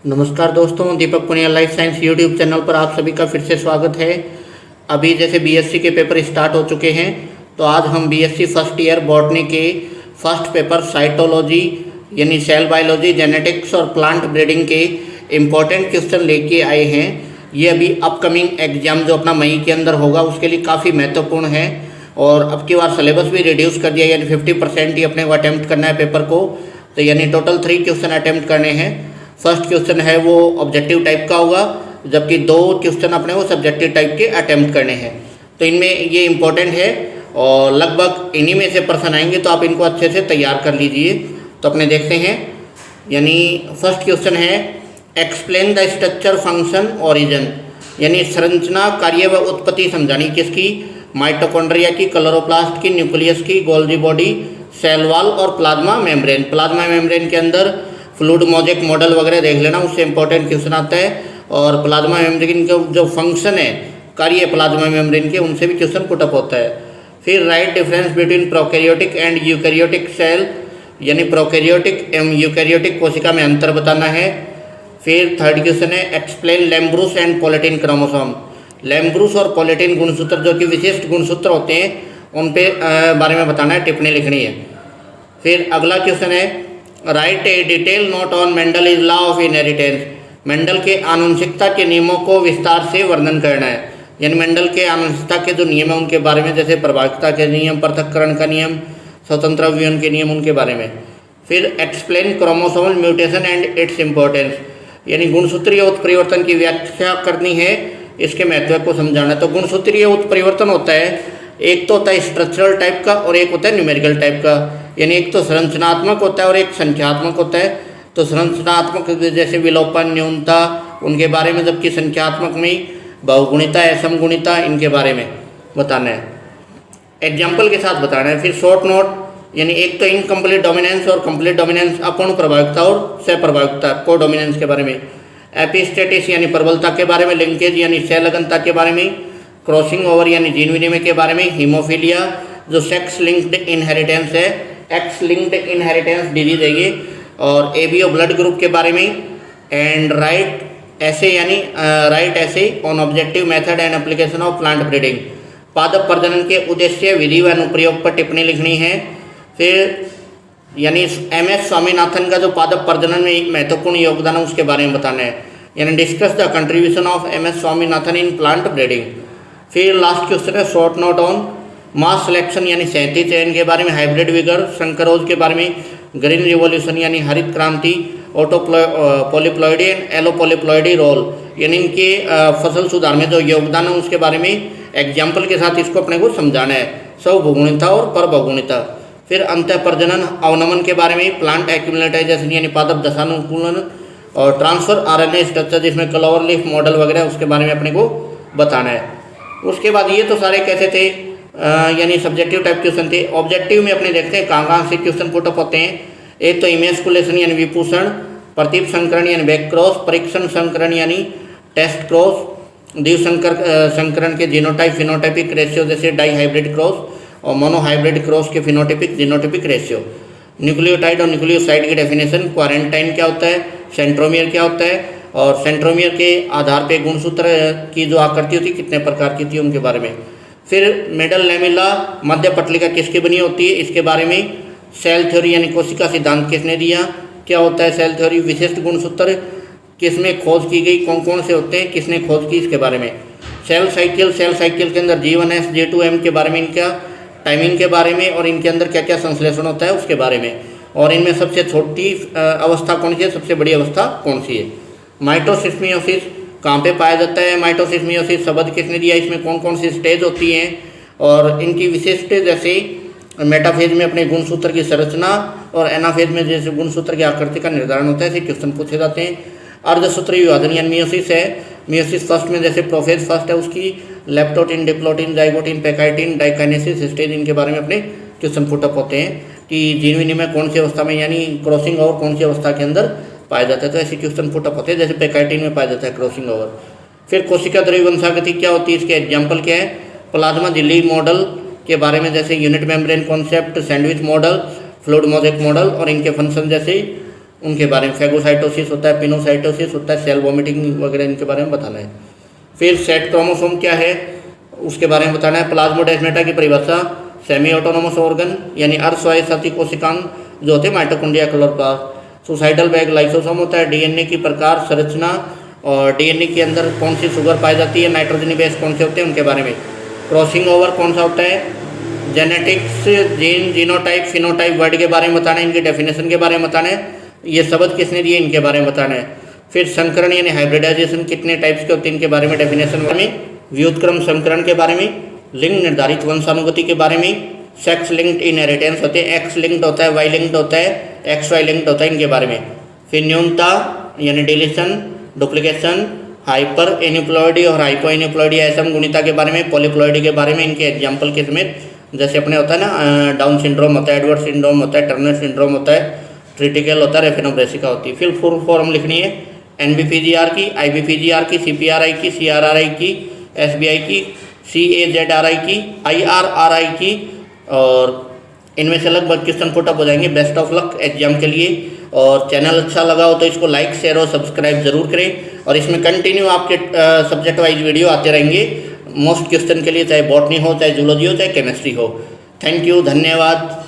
नमस्कार दोस्तों, Deepak Punia life science YouTube channel पर आप सभी का फिर से स्वागत है। अभी जैसे बीएससी के पेपर स्टार्ट हो चुके हैं, तो आज हम बीएससी फर्स्ट ईयर बॉटनी के फर्स्ट पेपर साइटोलॉजी यानी सेल बायोलॉजी, जेनेटिक्स और प्लांट ब्रीडिंग के इम्पोर्टेंट क्वेश्चन लेके आए हैं। ये अभी अपकमिंग एग्जाम जो अपना मई के अंदर होगा उसके लिए काफ़ी महत्वपूर्ण है और अब की बार सिलेबस भी रिड्यूस कर दिया, यानी 50% ही अपने को अटैम्प्ट करना है पेपर को। तो यानी टोटल 3 क्वेश्चन अटैम्प्ट करने हैं। फर्स्ट क्वेश्चन है वो ऑब्जेक्टिव टाइप का होगा, जबकि 2 क्वेश्चन अपने वो सब्जेक्टिव टाइप के अटैम्प्ट करने हैं। तो इनमें ये इंपॉर्टेंट है और लगभग इन्हीं में से प्रश्न आएंगे, तो आप इनको अच्छे से तैयार कर लीजिए। तो अपने देखते हैं, यानी फर्स्ट क्वेश्चन है explain the structure function origin, यानी संरचना, कार्य व उत्पत्ति समझानी किसकी, माइटोकॉन्ड्रिया की, क्लोरोप्लास्ट की, न्यूक्लियस की, गोल्गी बॉडी, सेल वॉल और प्लाज्मा मेम्ब्रेन। प्लाज्मा मेम्ब्रेन के अंदर फ्लूइड मोजेक मॉडल वगैरह देख लेना, उससे इंपॉर्टेंट क्वेश्चन आता है। और प्लाज्मा मेम्ब्रेन का जो फंक्शन है, कार्य प्लाज्मा मेम्ब्रेन के, उनसे भी क्वेश्चन पुटअप होता है। फिर write difference between prokaryotic and eukaryotic cell, यानी प्रोकैरियोटिक एवं यूकैरियोटिक कोशिका में अंतर बताना है। फिर थर्ड क्वेश्चन है explain lampbrush and polytene chromosome. Lampbrush और पोलेटिन गुणसूत्र जो कि विशिष्ट गुणसूत्र होते हैं, उन पे बारे में बताना है, टिप्पणी लिखनी है। फिर अगला क्वेश्चन है right A detail note on Mendel is law of inheritance. Mendel के आनुवंशिकता के नियमों को विस्तार से वर्णन करना है, यानी मेंडल के आनुवंशिकता के जो नियम है उनके बारे में, जैसे प्रभाविकता के नियम, पृथक्करण का नियम, स्वतंत्र विवरण के नियम, उनके बारे में। फिर explain chromosomal mutation and its importance, यानी गुणसूत्रीय उत्परिवर्तन की व्याख्या करनी है, इसके महत्व को समझाना है। तो गुणसूत्रीय उत्परिवर्तन होता है, एक तो होता है स्ट्रक्चरल टाइप का और एक होता है न्यूमेरिकल टाइप का, यानी एक तो संरचनात्मक होता है और एक संख्यात्मक होता है। तो संरचनात्मक जैसे विलोपन, न्यूनता, उनके बारे में, जबकि संख्यात्मक में बहुगुणिता है, समगुणिता, इनके बारे में बताना है, एग्जाम्पल के साथ बताना है। फिर शॉर्ट नोट, यानी एक तो इनकम्प्लीट डोमिनेंस और कंप्लीट डोमिनेंस, अपूर्ण प्रभाविकता और सप्रभाविकता, को डोमिनेंस के बारे में। एपिस्टेटिस यानी प्रबलता के बारे में, लिंकेज यानी सहलगनता के बारे में, क्रॉसिंग ओवर यानी जीन विनिमय के बारे में, हीमोफीलिया जो सेक्स लिंक्ड इनहेरिटेंस है, एक्स लिंक्ड इनहेरिटेंस डिजीज है ये, और एबीओ ब्लड ग्रुप के बारे में। एंड राइट ऐसे, यानी राइट ऐसे on objective method and application of plant breeding, पादप प्रजनन के उद्देश्य, विधि व अनुप्रयोग पर टिप्पणी लिखनी है। फिर यानी एमएस स्वामीनाथन का जो पादप प्रजनन में एक महत्वपूर्ण योगदान है उसके बारे में बताना है, यानी discuss the contribution of MS Swaminathan in plant breeding. फिर लास्ट क्वेश्चन है short note on mass selection, यानी सहती चयन के बारे में, हाइब्रिड विगर, संकरोज के बारे में, ग्रीन रिवॉल्यूशन यानी हरित क्रांति, autopolyploidy and allopolyploidy role, यानी इनके फसल सुधार में जो योगदान है उसके बारे में एग्जाम्पल के साथ इसको अपने को समझाना है, स्वभुगुणिता और परभुगुणिता। फिर अंत प्रजनन अवनमन के बारे में, प्लांट एक्यूमुलेटाइजेशन यानी पादप दशानुकूलन, और ट्रांसफर आरएनए स्ट्रक्चर जिसमें क्लोवर लीफ मॉडल वगैरह, उसके बारे में अपने को बताना है। उसके बाद ये तो सारे कैसे थे, यानी सब्जेक्टिव टाइप क्वेश्चन थे। ऑब्जेक्टिव में अपने देखते हैं कहाँ से क्वेश्चन पुटअप होते हैं। एक तो इमेस्कुलेशन यानी विपूषण, प्रतीप संकरण यानी बैक क्रॉस, परीक्षण संकरण यानी टेस्ट क्रॉस, द्विव संकरण के जीनोटाइप फिनोटाइपिक रेशियो जैसे डाई हाइब्रिड क्रॉस, और मोनोहाइब्रिड क्रॉस के फिनोटाइपिक जीनोटाइपिक रेशियो। न्यूक्लियोटाइड और न्यूक्लियोसाइड की डेफिनेशन, क्वारंटाइन क्या होता है, सेंट्रोमियर क्या होता है, और सेंट्रोमियर के आधार पे गुणसूत्र की जो आकृति होती है कितने प्रकार की थी उनके बारे में। फिर मिडल लैमेला मध्य पटलिका किसकी बनी होती है, इसके बारे में। सेल थ्योरी यानी कोशिका सिद्धांत किसने दिया, क्या होता है सेल थ्योरी, विशिष्ट गुणसूत्र किसमें खोज की गई, कौन कौन से होते हैं, किसने खोज की, इसके बारे में। सेल साइकिल के अंदर G1S J2M के बारे में, इनका टाइमिंग के बारे में, और इनके अंदर क्या क्या संश्लेषण होता है उसके बारे में, और इनमें सबसे छोटी अवस्था कौन सी है, सबसे बड़ी अवस्था कौन सी है। माइटोसिस मियोसिस कहाँ पे पाया जाता है, माइटोसिस मियोसिस शब्द किसने दिया, इसमें कौन कौन सी स्टेज होती हैं, और इनकी विशिष्ट, जैसे मेटाफेज में अपने गुणसूत्र की संरचना और एनाफेज में जैसे गुणसूत्र की आकृति का निर्धारण होता है, ऐसे क्वेश्चन पूछे जाते हैं। अर्धसूत्री विभाजन यानी मियोसिस है, मियोसिस फर्स्ट में जैसे प्रोफेज फर्स्ट है उसकी, leptotene, diplotene, zygotene, pachytene, diakinesis stage, इनके बारे में अपने क्वेश्चन पुटअप होते हैं कि जीन विनिमय कौन सी अवस्था में यानी क्रॉसिंग ओवर कौन सी अवस्था के अंदर पाया जाता है, तो ऐसे क्वेश्चन पुटअप होते हैं, जैसे पैकाइटिन में पाया जाता है क्रॉसिंग ओवर। फिर कोशिका द्रव्य वंशागति क्या होती है, इसके एग्जाम्पल क्या है, प्लाज्मा झिल्ली मॉडल के बारे में, जैसे unit membrane concept, sandwich model, fluid mosaic model, और इनके फंक्शन जैसे उनके बारे में, फेगोसाइटोसिस होता है, पिनोसाइटोसिस होता है, सेल वोमिटिंग वगैरह इनके बारे में बताना है। फिर सेट क्रोमोसोम क्या है उसके बारे में बताना है। प्लाज्मोडेस्माटा की परिभाषा, सेमी ऑटोनोमस ऑर्गन यानी अर्धस्वायत्त कोशिकांग जो होते हैं mitochondria, chloroplast. Suicidal bag lysosome होता है। डीएनए की प्रकार, संरचना और डीएनए के अंदर कौन सी शुगर पाई जाती है, नाइट्रोजनी बेस कौन से होते हैं उनके बारे में। क्रॉसिंग ओवर कौन सा होता है, genetics, gene, genotype, phenotype word के बारे में बताना है, इनकी डेफिनेशन के बारे में बताना है, ये शब्द किसने दिए इनके बारे में बताना है। फिर संकरण यानी हाइब्रिडाइजेशन कितने टाइप्स के होते हैं इनके बारे में डेफिनेशन में। व्युत्क्रम संकरण के बारे में, लिंग निर्धारित वंशानुगति के बारे में, सेक्स लिंक्ड इनहेरिटेंस होते हैं, एक्स लिंक्ड होता है, वाई लिंक्ड होता है, एक्स वाई लिंक्ड होता है, इनके बारे में। फिर न्यूनता यानी डिलीशन, डुप्लीकेशन, हाइपर एनिप्लॉइडी और हाइपो एनिप्लॉइडी असम गुणिता के बारे में, पॉलीप्लॉइडी के बारे में, इनके एग्जाम्पल के समेत। जैसे अपने होता है ना डाउन सिंड्रोम होता है, एडवर्ड सिंड्रोम होता है, टर्नर सिंड्रोम होता है, ट्रिटिकल होता है, रेफिनोब्रेसिका होती है। फिर फुल फॉर्म लिखनी है, एनबीपीजीआर की, आईबीपीजीआर की, सीपीआरआई की, सीआरआरआई की, एसबीआई की, सीएजेडआरआई की, आईआरआरआई की, और इनमें से लगभग क्वेश्चन पुटअप हो जाएंगे। बेस्ट ऑफ लक एग्जाम के लिए। और चैनल अच्छा लगा हो तो इसको लाइक, शेयर और सब्सक्राइब जरूर करें। और इसमें कंटिन्यू आपके सब्जेक्ट वाइज वीडियो आते रहेंगे मोस्ट क्वेश्चन के लिए, चाहे बॉटनी हो, चाहे जूलॉजी हो, चाहे केमिस्ट्री हो। थैंक यू, धन्यवाद।